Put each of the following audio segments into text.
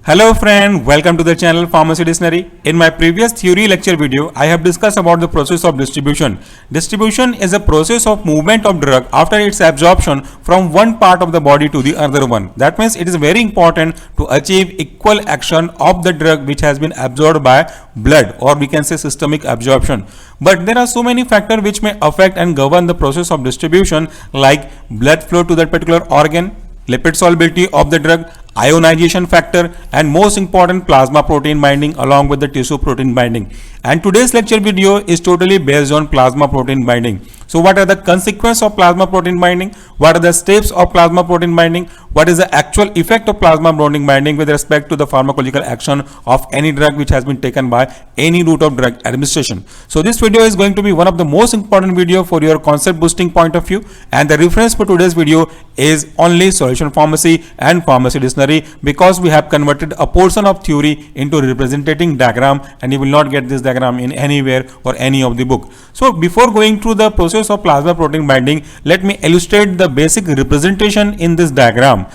Hello friend, welcome to the channel Pharmacy Dictionary. In my previous theory lecture video, I have discussed about the process of distribution. Distribution is a process of movement of drug after its absorption from one part of the body to the other one. That means it is very important to achieve equal action of the drug which has been absorbed by blood, or we can say systemic absorption. But there are so many factors which may affect and govern the process of distribution, like blood flow to that particular organ, lipid solubility of the drug, ionization factor, and most important, plasma protein binding along with the tissue protein binding. And today's lecture video is totally based on plasma protein binding. So what are the consequences of plasma protein binding? What are the steps of plasma protein binding? What is the actual effect of plasma protein binding with respect to the pharmacological action of any drug which has been taken by any route of drug administration? So this video is going to be one of the most important video for your concept boosting point of view, and the reference for today's video is only Solution Pharmacy and Pharmacy Dictionary, because we have converted a portion of theory into representing diagram, and you will not get this diagram in anywhere or any of the book. So before going through the process of plasma protein binding, let me illustrate the basic representation in this diagram.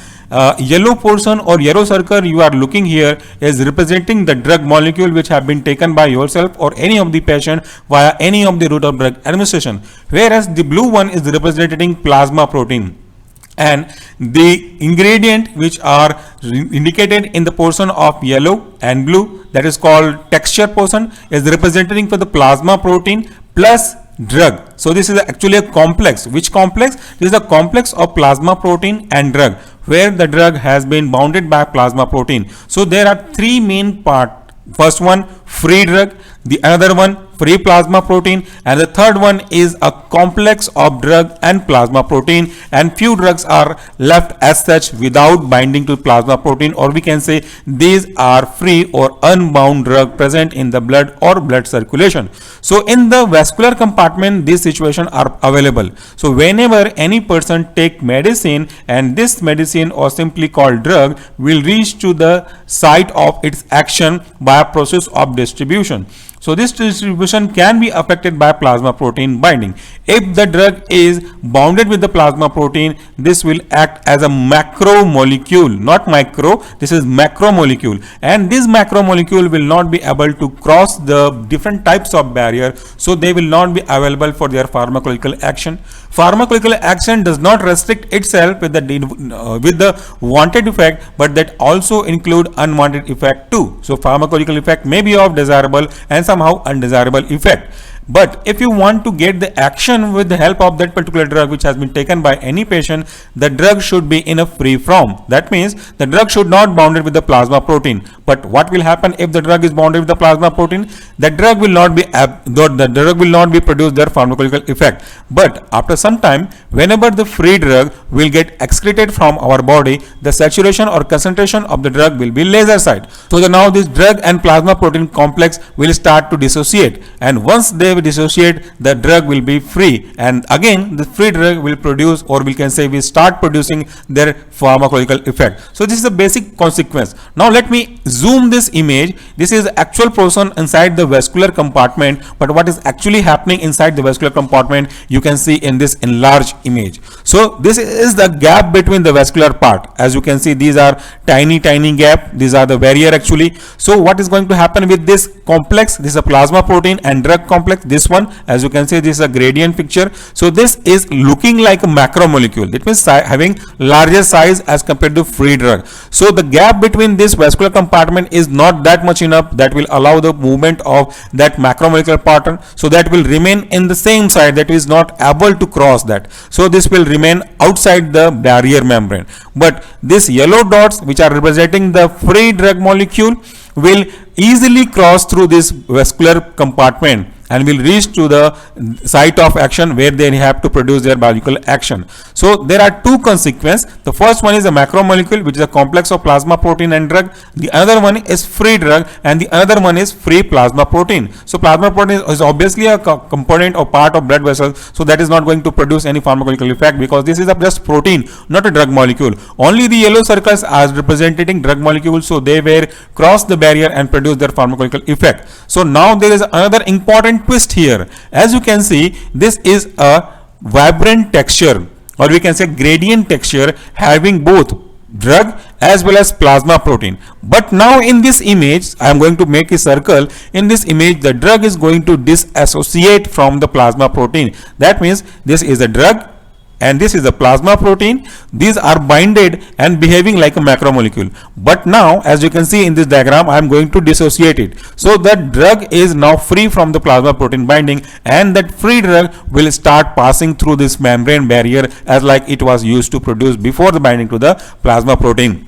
Yellow portion or yellow circle you are looking here is representing the drug molecule which have been taken by yourself or any of the patient via any of the route of drug administration, whereas the blue one is representing plasma protein, and the ingredient which are indicated in the portion of yellow and blue, that is called texture portion, is representing for the plasma protein plus drug. So this is actually a complex. Which complex? This is the complex of plasma protein and drug, where the drug has been bounded by plasma protein. So there are three main parts. First one, free drug, the other one, free plasma protein, and the third one is a complex of drug and plasma protein, and few drugs are left as such without binding to plasma protein, or we can say these are free or unbound drug present in the blood or blood circulation. So in the vascular compartment these situations are available. So whenever any person take medicine, and this medicine or simply called drug will reach to the site of its action by a process of distribution. So this distribution can be affected by plasma protein binding. If the drug is bounded with the plasma protein, this will act as a macromolecule, not micro, this is macromolecule, and this macromolecule will not be able to cross the different types of barrier, so they will not be available for their pharmacological action. Pharmacological action does not restrict itself with the wanted effect, but that also include unwanted effect too. So pharmacological effect may be of desirable and somehow undesirable effect. But if you want to get the action with the help of that particular drug which has been taken by any patient, the drug should be in a free form. That means the drug should not bounded with the plasma protein. But what will happen if the drug is bounded with the plasma protein? The drug will not be produce their pharmacological effect. But after some time, whenever the free drug will get excreted from our body, the saturation or concentration of the drug will be laser side. So now this drug and plasma protein complex will start to dissociate, and once they dissociate, the drug will be free, and again the free drug will produce, or we can say we start producing their pharmacological effect. So this is the basic consequence. Now let me zoom this image. This is actual person inside the vascular compartment, but what is actually happening inside the vascular compartment you can see in this enlarged image. So this is the gap between the vascular part. As you can see, these are tiny gap, these are the barrier actually. So what is going to happen with this complex? This is a plasma protein and drug complex. This one, as you can see, this is a gradient picture. So this is looking like a macromolecule. It means having larger size as compared to free drug. So the gap between this vascular compartment is not that much enough that will allow the movement of that macromolecular pattern. So that will remain in the same side, that is not able to cross that. So this will remain outside the barrier membrane. But these yellow dots which are representing the free drug molecule will easily cross through this vascular compartment and will reach to the site of action where they have to produce their biological action. So there are two consequences. The first one is a macromolecule, which is a complex of plasma protein and drug. The other one is free drug, and the other one is free plasma protein. So plasma protein is obviously a component or part of blood vessels, so that is not going to produce any pharmacological effect, because this is a just protein, not a drug molecule. Only the yellow circles are representing drug molecules, so they will cross the barrier and produce their pharmacological effect. So now there is another important twist here. As you can see, this is a vibrant texture, or we can say gradient texture, having both drug as well as plasma protein. But now in this image, I am going to make a circle. In this image, the drug is going to disassociate from the plasma protein. That means this is a drug and this is a plasma protein. These are binded and behaving like a macromolecule. But now, as you can see in this diagram, I am going to dissociate it. So that drug is now free from the plasma protein binding, and that free drug will start passing through this membrane barrier as like it was used to produce before the binding to the plasma protein.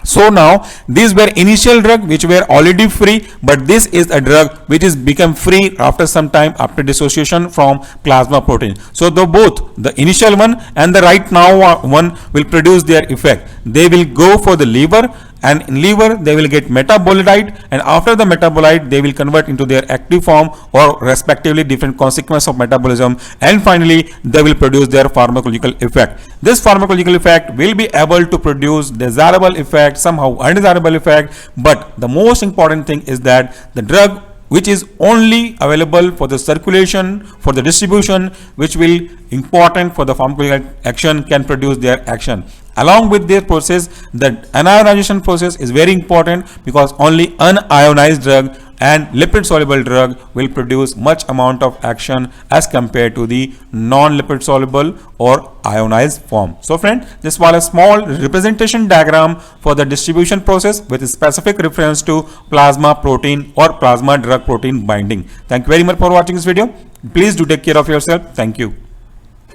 So now these were initial drug which were already free, but this is a drug which is become free after some time after dissociation from plasma protein. So both the initial one and the right now one will produce their effect. They will go for the liver, and in liver they will get metabolite, and after the metabolite they will convert into their active form or respectively different consequence of metabolism, and finally they will produce their pharmacological effect. This pharmacological effect will be able to produce desirable effect, somehow undesirable effect, but the most important thing is that the drug which is only available for the circulation, for the distribution, which will important for the pharmacological action, can produce their action. Along with their process, the ionization process is very important, because only unionized drug and lipid soluble drug will produce much amount of action as compared to the non-lipid soluble or ionized form. So friend, this was a small representation diagram for the distribution process with a specific reference to plasma protein or plasma drug protein binding. Thank you very much for watching this video. Please do take care of yourself. Thank you.